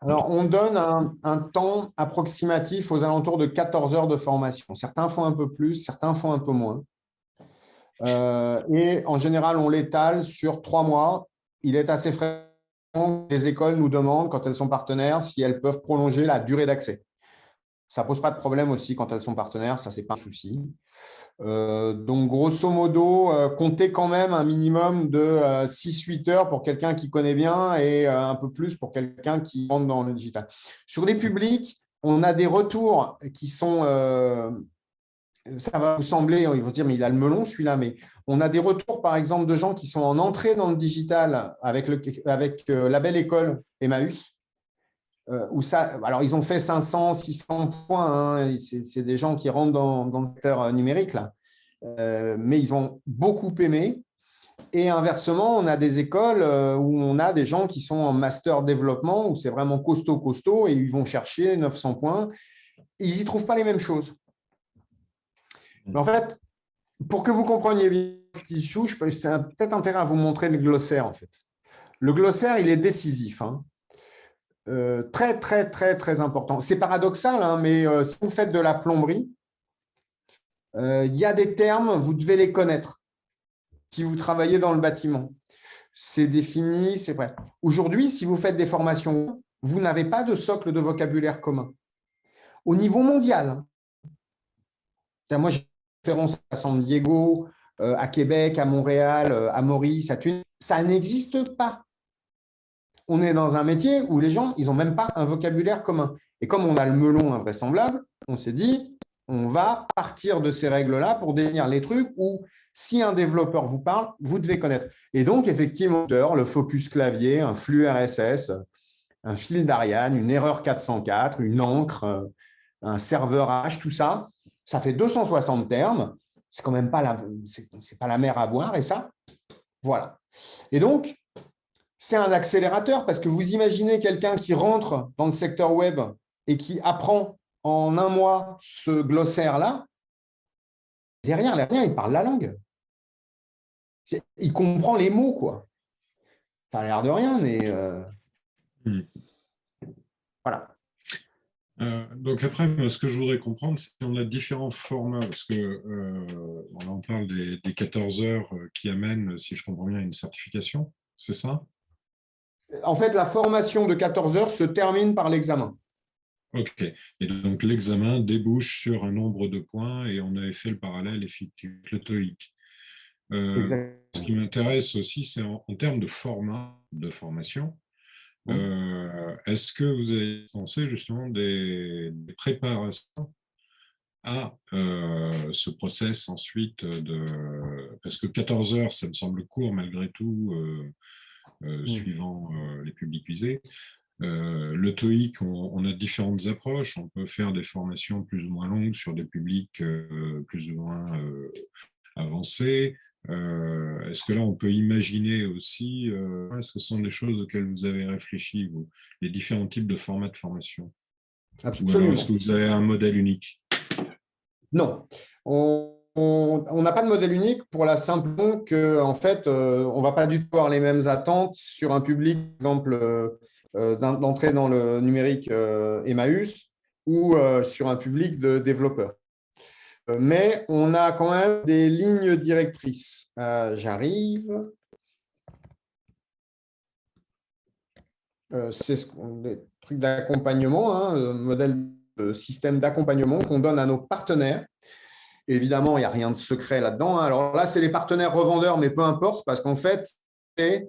Alors, on donne un temps approximatif aux alentours de 14 heures de formation. Certains font un peu plus, certains font un peu moins. Et en général, on l'étale sur 3 mois. Il est assez fréquent que les écoles nous demandent, quand elles sont partenaires, si elles peuvent prolonger la durée d'accès. Ça ne pose pas de problème aussi quand elles sont partenaires, ça, ce n'est pas un souci. Donc, grosso modo, comptez quand même un minimum de 6-8 heures pour quelqu'un qui connaît bien et un peu plus pour quelqu'un qui rentre dans le digital. Sur les publics, on a des retours qui sont… ça va vous sembler, ils vont dire, mais il a le melon celui-là, mais on a des retours, par exemple, de gens qui sont en entrée dans le digital avec la belle école Emmaüs, Alors, ils ont fait 500, 600 points. Hein, c'est des gens qui rentrent dans le secteur numérique, là. Mais ils ont beaucoup aimé. Et inversement, on a des écoles où on a des gens qui sont en master développement, où c'est vraiment costaud, et ils vont chercher 900 points. Ils n'y trouvent pas les mêmes choses. Mais en fait, pour que vous compreniez bien ce qui se joue, c'est peut-être intérêt à vous montrer le glossaire, en fait. Le glossaire, il est décisif. Hein. Très, très, très, très important. C'est paradoxal, hein, mais si vous faites de la plomberie, il y a des termes, vous devez les connaître. Si vous travaillez dans le bâtiment, c'est défini, c'est vrai. Aujourd'hui, si vous faites des formations, vous n'avez pas de socle de vocabulaire commun. Au niveau mondial, moi, j'ai référence à San Diego, à Québec, à Montréal, à Maurice, à Tunis, ça n'existe pas. On est dans un métier où les gens, ils n'ont même pas un vocabulaire commun. Et comme on a le melon invraisemblable, on s'est dit, on va partir de ces règles-là pour définir les trucs où, si un développeur vous parle, vous devez connaître. Et donc, effectivement, le focus clavier, un flux RSS, un fil d'Ariane, une erreur 404, une encre, un serveur H, tout ça, ça fait 260 termes. C'est quand même pas la mer à boire, et ça, voilà. Et donc, c'est un accélérateur parce que vous imaginez quelqu'un qui rentre dans le secteur web et qui apprend en un mois ce glossaire-là, derrière, il parle la langue. Il comprend les mots, quoi. Ça a l'air de rien, mais voilà. Donc après, ce que je voudrais comprendre, c'est qu'on a différents formats, parce que on parle des 14 heures qui amènent, si je comprends bien, une certification, c'est ça? En fait, la formation de 14 heures se termine par l'examen. OK. Et donc, l'examen débouche sur un nombre de points et on avait fait le parallèle effectivement avec le TOEIC. Ce qui m'intéresse aussi, c'est en termes de format de formation. Est-ce que vous avez pensé justement des préparations à ce process ensuite parce que 14 heures, ça me semble court malgré tout, suivant les publics visés. Le TOEIC, on a différentes approches. On peut faire des formations plus ou moins longues sur des publics plus ou moins avancés. Est-ce que là, on peut imaginer aussi, est-ce que ce sont des choses auxquelles vous avez réfléchi, vous, les différents types de formats de formation? Absolument. Ou alors, est-ce que vous avez un modèle unique? Non. On n'a pas de modèle unique pour la simple raison qu'en fait, on ne va pas du tout avoir les mêmes attentes sur un public, par exemple, d'entrer dans le numérique Emmaüs ou sur un public de développeurs. Mais on a quand même des lignes directrices. J'arrive. C'est des trucs d'accompagnement, hein, modèle de système d'accompagnement qu'on donne à nos partenaires. Évidemment, il n'y a rien de secret là-dedans. Alors là, c'est les partenaires revendeurs, mais peu importe, parce qu'en fait, la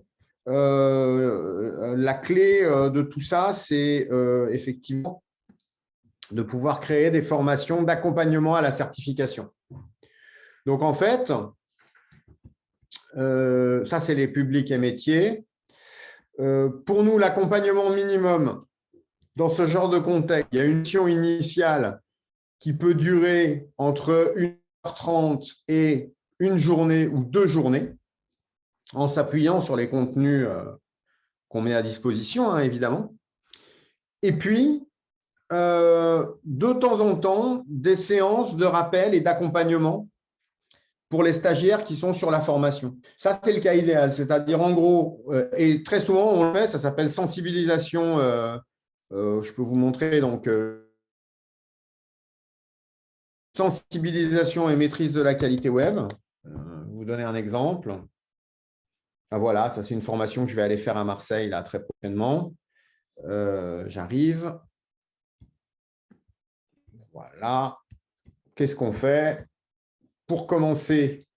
clé de tout ça, c'est effectivement de pouvoir créer des formations d'accompagnement à la certification. Donc, en fait, ça, c'est les publics et métiers. Pour nous, l'accompagnement minimum dans ce genre de contexte, il y a une mission initiale qui peut durer entre 1h30 et une journée ou 2 journées, en s'appuyant sur les contenus qu'on met à disposition, hein, évidemment. Et puis, de temps en temps, des séances de rappel et d'accompagnement pour les stagiaires qui sont sur la formation. Ça, c'est le cas idéal. C'est-à-dire, en gros, et très souvent, on le fait, ça s'appelle sensibilisation. Je peux vous montrer, donc, sensibilisation et maîtrise de la qualité web. Je vais vous donner un exemple. Voilà, ça, c'est une formation que je vais aller faire à Marseille là, très prochainement. J'arrive. Voilà. Qu'est-ce qu'on fait? Pour commencer,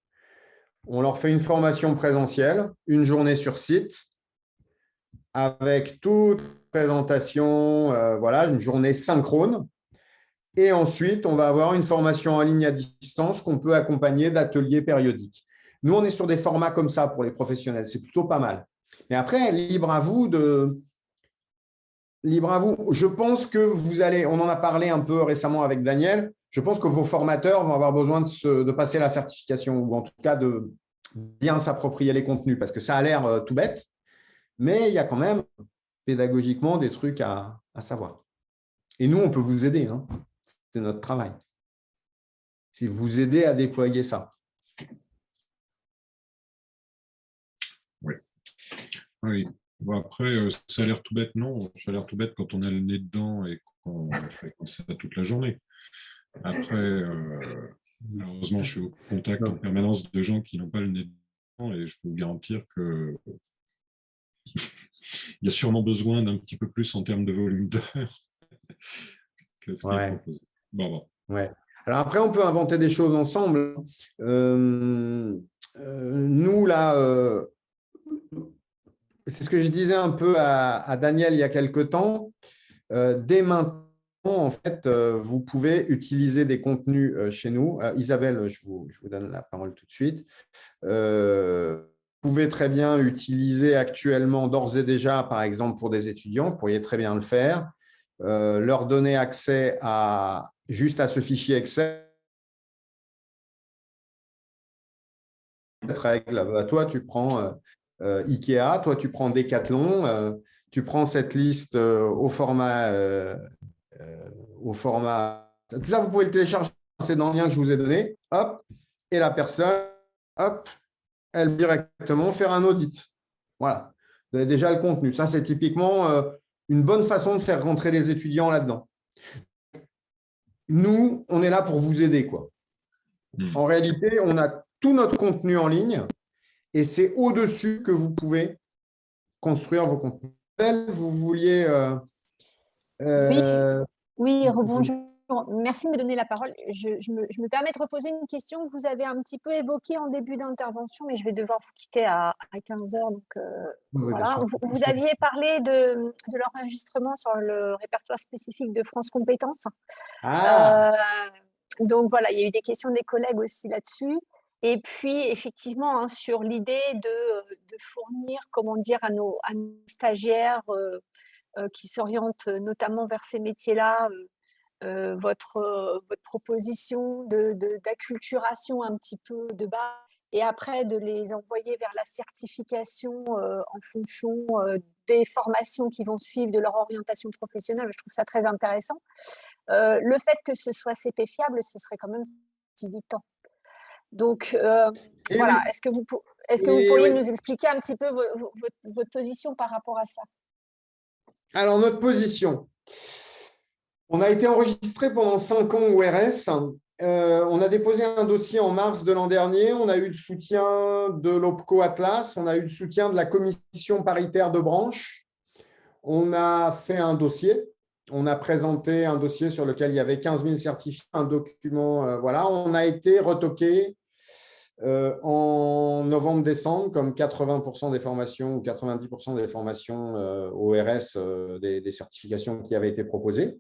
on leur fait une formation présentielle, une journée sur site, avec toute présentation, voilà, une journée synchrone. Et ensuite, on va avoir une formation en ligne à distance qu'on peut accompagner d'ateliers périodiques. Nous, on est sur des formats comme ça pour les professionnels. C'est plutôt pas mal. Mais après, libre à vous libre à vous. Je pense que vous allez, on en a parlé un peu récemment avec Daniel, je pense que vos formateurs vont avoir besoin de passer la certification ou en tout cas de bien s'approprier les contenus parce que ça a l'air tout bête, mais il y a quand même pédagogiquement des trucs à savoir. Et nous, on peut vous aider. Hein. C'est notre travail. C'est vous aider à déployer ça. Oui. Oui. Bon, après, ça a l'air tout bête, non. Ça a l'air tout bête quand on a le nez dedans et qu'on fait comme ça toute la journée. Après, malheureusement, je suis au contact en permanence de gens qui n'ont pas le nez dedans et je peux vous garantir que il y a sûrement besoin d'un petit peu plus en termes de volume d'heures que ce qui est proposé. Bon. Ouais. Alors après, on peut inventer des choses ensemble. Nous, là, c'est ce que je disais un peu à Daniel il y a quelque temps. Dès maintenant, en fait, vous pouvez utiliser des contenus chez nous. Isabelle, je vous donne la parole tout de suite. Vous pouvez très bien utiliser actuellement, d'ores et déjà, par exemple, pour des étudiants, vous pourriez très bien le faire, leur donner accès juste à ce fichier Excel. Cette règle, toi, tu prends Ikea, toi, tu prends Decathlon, tu prends cette liste au format. Tout ça, vous pouvez le télécharger, c'est dans le lien que je vous ai donné. Hop, et la personne, hop, elle peut directement faire un audit. Voilà, vous avez déjà le contenu. Ça, c'est typiquement une bonne façon de faire rentrer les étudiants là-dedans. Nous, on est là pour vous aider, quoi. En réalité, on a tout notre contenu en ligne et c'est au-dessus que vous pouvez construire vos contenus. Vous vouliez… Oui, rebonjour. Merci de me donner la parole. Je me permets de reposer une question que vous avez un petit peu évoquée en début d'intervention, mais je vais devoir vous quitter à 15 h. Donc, voilà. Vous aviez parlé de l'enregistrement sur le répertoire spécifique de France Compétences. Donc, voilà, il y a eu des questions des collègues aussi là-dessus. Et puis, effectivement, hein, sur l'idée de fournir, comment dire, à nos stagiaires qui s'orientent notamment vers ces métiers-là, votre proposition d'acculturation un petit peu de base et après de les envoyer vers la certification en fonction des formations qui vont suivre de leur orientation professionnelle. Je trouve ça très intéressant. Le fait que ce soit CP fiable, ce serait quand même facilitant. Donc, voilà, est-ce que vous pourriez nous expliquer un petit peu votre position par rapport à ça? Alors, notre position. On a été enregistré pendant 5 ans au RS. On a déposé un dossier en mars de l'an dernier. On a eu le soutien de l'OPCO Atlas. On a eu le soutien de la commission paritaire de branche. On a fait un dossier. On a présenté un dossier sur lequel il y avait 15 000 certificats, un document. Voilà. On a été retoqué en novembre-décembre, comme 80% des formations ou 90% des formations au RS, des certifications qui avaient été proposées.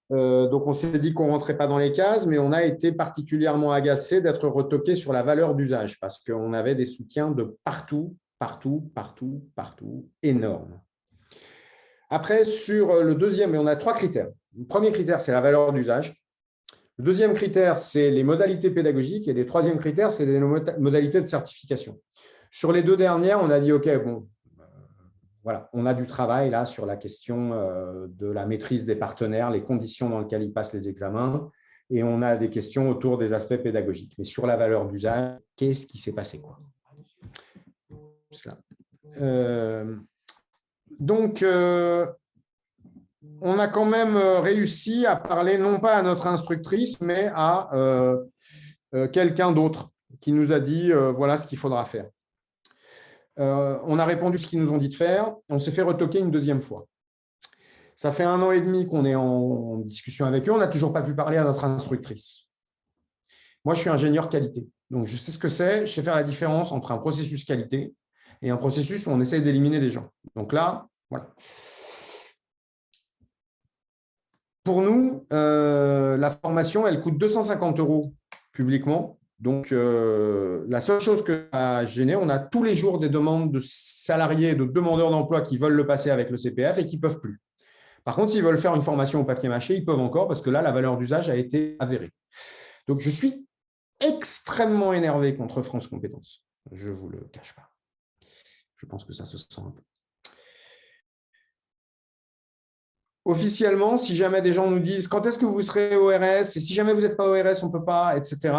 Donc, on s'est dit qu'on ne rentrait pas dans les cases, mais on a été particulièrement agacé d'être retoqué sur la valeur d'usage parce qu'on avait des soutiens de partout, énormes. Après, sur le deuxième, on a 3 critères. Le premier critère, c'est la valeur d'usage. Le deuxième critère, c'est les modalités pédagogiques et le troisième critère, c'est les modalités de certification. Sur les 2 dernières, on a dit, OK, bon, voilà, on a du travail là sur la question de la maîtrise des partenaires, les conditions dans lesquelles ils passent les examens, et on a des questions autour des aspects pédagogiques. Mais sur la valeur d'usage, qu'est-ce qui s'est passé, quoi? Donc, on a quand même réussi à parler non pas à notre instructrice, mais à quelqu'un d'autre qui nous a dit voilà ce qu'il faudra faire. On a répondu ce qu'ils nous ont dit de faire. On s'est fait retoquer une deuxième fois. Ça fait 1 an et demi qu'on est en discussion avec eux. On n'a toujours pas pu parler à notre instructrice. Moi, je suis ingénieur qualité. Donc, je sais ce que c'est. Je sais faire la différence entre un processus qualité et un processus où on essaie d'éliminer des gens. Donc là, voilà. Pour nous, la formation, elle coûte 250 € publiquement Donc, la seule chose que ça a gêné, on a tous les jours des demandes de salariés, de demandeurs d'emploi qui veulent le passer avec le CPF et qui ne peuvent plus. Par contre, s'ils veulent faire une formation au papier mâché, ils peuvent encore parce que là, la valeur d'usage a été avérée. Donc, je suis extrêmement énervé contre France Compétences. Je ne vous le cache pas. Je pense que ça se sent un peu. Officiellement, si jamais des gens nous disent quand est-ce que vous serez ORS et si jamais vous n'êtes pas ORS, on ne peut pas, etc.,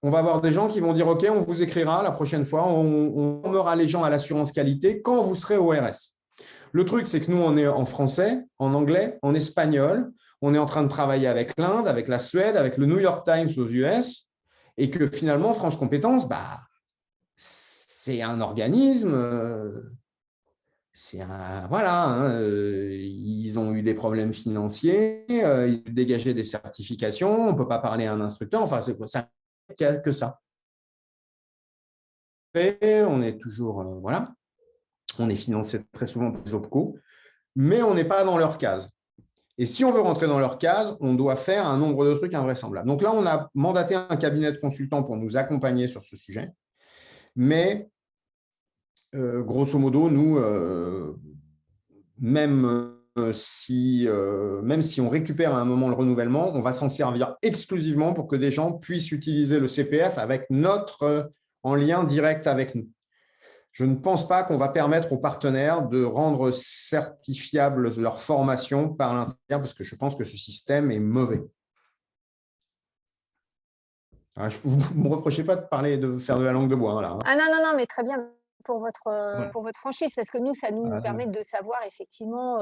on va avoir des gens qui vont dire OK, on vous écrira la prochaine fois, on formera les gens à l'assurance qualité quand vous serez ORS. Le truc, c'est que nous, on est en français, en anglais, en espagnol. On est en train de travailler avec l'Inde, avec la Suède, avec le New York Times aux US, et que finalement, France Compétences, c'est un organisme. Voilà, hein, ils ont eu des problèmes financiers, ils ont dégagé des certifications, on ne peut pas parler à un instructeur, enfin, c'est ça que ça. Et on est toujours, voilà, on est financé très souvent par les OPCO, mais on n'est pas dans leur case. Et si on veut rentrer dans leur case, on doit faire un nombre de trucs invraisemblables. Donc là, on a mandaté un cabinet de consultants pour nous accompagner sur ce sujet, mais grosso modo, nous, même si on récupère à un moment le renouvellement, on va s'en servir exclusivement pour que des gens puissent utiliser le CPF avec en lien direct avec nous. Je ne pense pas qu'on va permettre aux partenaires de rendre certifiable leur formation par l'intérieur parce que je pense que ce système est mauvais. Vous ne me reprochez pas de faire de la langue de bois. Là. Ah non, mais très bien pour votre franchise, parce que nous, ça nous permet de savoir effectivement,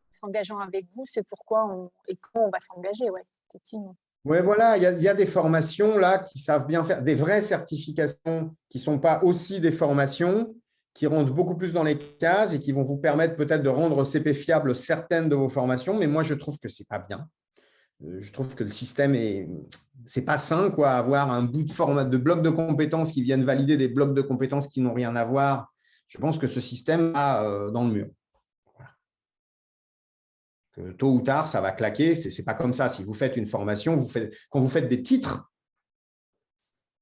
s'engageant avec vous, c'est pourquoi et quand on va s'engager, ouais, effectivement. Oui, voilà, il y a des formations là qui savent bien faire, des vraies certifications qui ne sont pas aussi des formations, qui rentrent beaucoup plus dans les cases et qui vont vous permettre peut-être de rendre CP fiable certaines de vos formations, mais moi, je trouve que ce n'est pas bien. Je trouve que le système c'est pas sain, quoi, avoir un bout de format de blocs de compétences qui viennent valider des blocs de compétences qui n'ont rien à voir. Je pense que ce système va dans le mur. Que tôt ou tard, ça va claquer. C'est pas comme ça. Si vous faites une formation, quand vous faites des titres,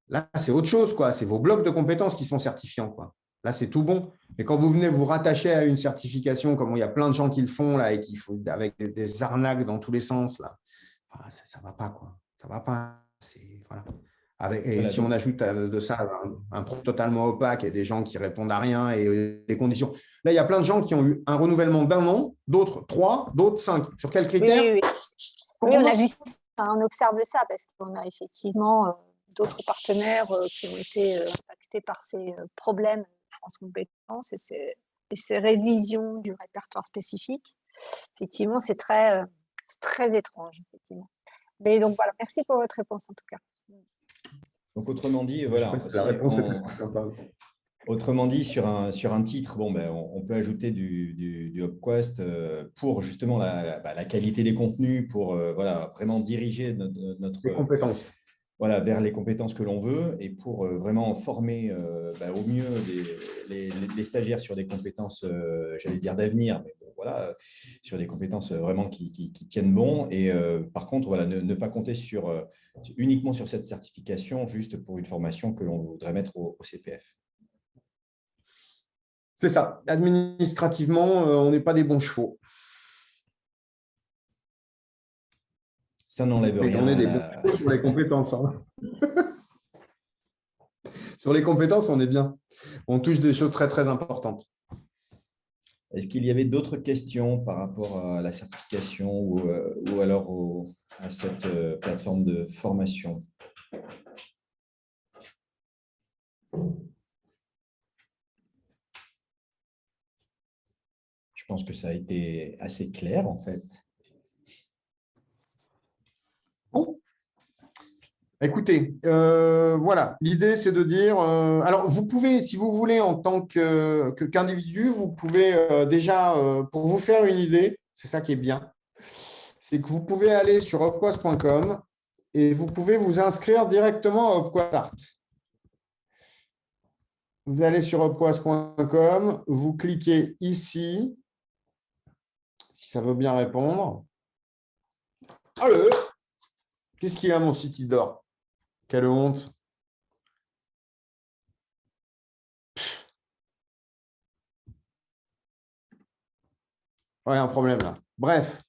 là, c'est autre chose, quoi. C'est vos blocs de compétences qui sont certifiants, quoi. Là, c'est tout bon. Mais quand vous venez vous rattacher à une certification, comme il y a plein de gens qui le font là et avec des arnaques dans tous les sens, là, ça ne va pas, quoi. Ça ne va pas. Voilà. Si on ajoute de ça un produit totalement opaque et des gens qui répondent à rien et des conditions. Là, il y a plein de gens qui ont eu un renouvellement d'1 an, d'autres 3, d'autres 5. Sur quels critères? Oui, on a vu ça, on observe ça parce qu'on a effectivement d'autres partenaires qui ont été impactés par ces problèmes France Compétences et ces révisions du répertoire spécifique. Effectivement, c'est très étrange, effectivement. Mais donc voilà, merci pour votre réponse en tout cas. Donc autrement dit, voilà. Autrement dit, sur un titre, on peut ajouter du UpQuest pour justement la qualité des contenus, pour vraiment diriger notre compétences. Voilà, vers les compétences que l'on veut et pour vraiment former au mieux les stagiaires sur des compétences, j'allais dire d'avenir, mais voilà, sur des compétences vraiment qui tiennent bon. Et par contre, voilà, ne pas compter uniquement sur cette certification juste pour une formation que l'on voudrait mettre au CPF. C'est ça. Administrativement, on n'est pas des bons chevaux. Ça n'enlève rien. On est des bons chevaux sur les compétences. Hein. Sur les compétences, on est bien. On touche des choses très, très importantes. Est-ce qu'il y avait d'autres questions par rapport à la certification ou alors à cette plateforme de formation ? Je pense que ça a été assez clair, en fait. Bon. Écoutez, voilà, l'idée, c'est de dire… alors, vous pouvez, si vous voulez, en tant qu'individu, vous pouvez déjà, pour vous faire une idée, c'est ça qui est bien, c'est que vous pouvez aller sur upquest.com et vous pouvez vous inscrire directement à UpQuest. Vous allez sur upquest.com, vous cliquez ici, si ça veut bien répondre. Allez, qu'est-ce qu'il y a, mon site, il dort? Quelle honte. Ouais, un problème là. Bref.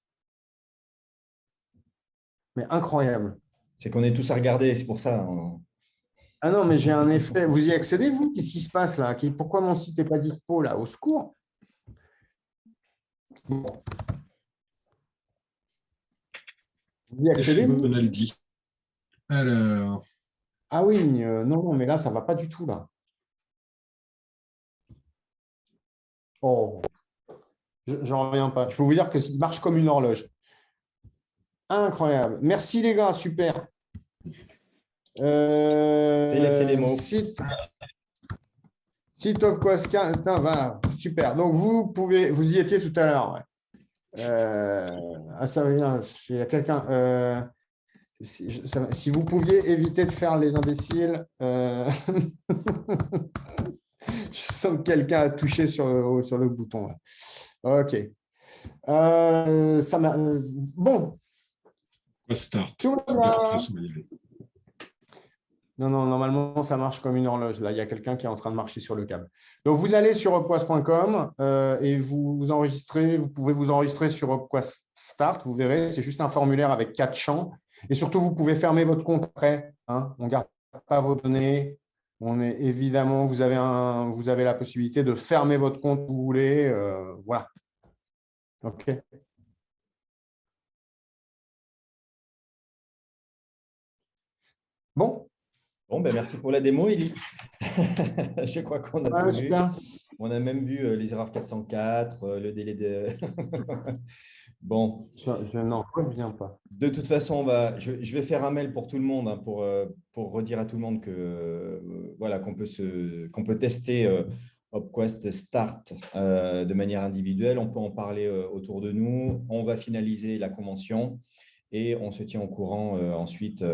Mais incroyable. C'est qu'on est tous à regarder, c'est pour ça. Ah non, mais j'ai un effet. Vous y accédez, vous? Qu'est-ce qui se passe là? Pourquoi mon site n'est pas dispo là? Au secours. Bon. Vous y accédez, vous? Bonaldi. Alors. Ah oui, non, mais là, ça ne va pas du tout là. Oh, j'en reviens pas. Je peux vous dire que ça marche comme une horloge. Incroyable. Merci les gars, super. C'est l'effet des mots. Site of Quasca, va, super. Donc vous y étiez tout à l'heure. Ouais. Ça vient, c'est quelqu'un. Si vous pouviez éviter de faire les imbéciles, je sens que quelqu'un a touché sur le bouton. Ouais. OK. Bon. Start. Tout va bien. Non, normalement, ça marche comme une horloge. Là, il y a quelqu'un qui est en train de marcher sur le câble. Donc, vous allez sur upquest.com et vous enregistrez. Vous pouvez vous enregistrer sur Upquest Start. Vous verrez, c'est juste un formulaire avec 4 champs. Et surtout, vous pouvez fermer votre compte après. Hein. On ne garde pas vos données. Évidemment, vous avez la possibilité de fermer votre compte si vous voulez. Voilà. OK. Bon. Bon, ben merci pour la démo, Élie. Je crois qu'on a tout vu. On a même vu les erreurs 404, le délai de… Bon. Je n'en reviens pas. De toute façon, je vais faire un mail pour tout le monde hein, pour redire à tout le monde que voilà, qu'on peut tester Upquest Start de manière individuelle. On peut en parler autour de nous. On va finaliser la convention et on se tient au courant ensuite.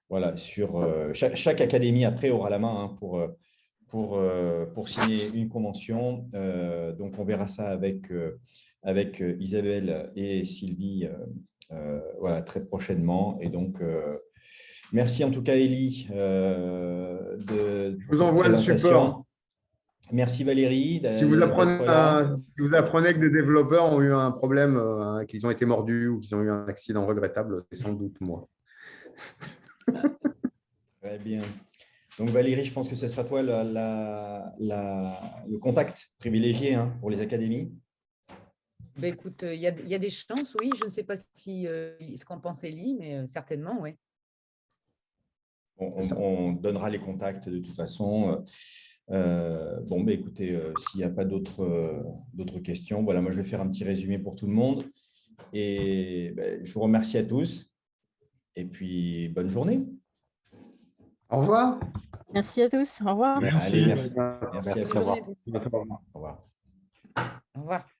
Voilà, sur chaque académie après aura la main hein, pour signer une convention. Donc, on verra ça avec Isabelle et Sylvie voilà, très prochainement. Et donc, merci en tout cas, Élie. Je vous envoie le support. Merci Valérie. Si vous apprenez que des développeurs ont eu un problème, qu'ils ont été mordus ou qu'ils ont eu un accident regrettable, c'est sans doute moi. Très bien. Donc Valérie, je pense que ce sera toi le contact privilégié hein, pour les académies. Ben écoute, il y a des chances, oui. Je ne sais pas ce qu'en pense Élie, mais certainement, oui. On donnera les contacts de toute façon. Bon, ben écoutez, s'il n'y a pas d'autres questions, voilà, moi je vais faire un petit résumé pour tout le monde. Et ben, je vous remercie à tous. Et puis, bonne journée. Au revoir. Merci à tous. Au revoir. Merci. Allez, merci à tous. Au revoir. Au revoir. Au revoir.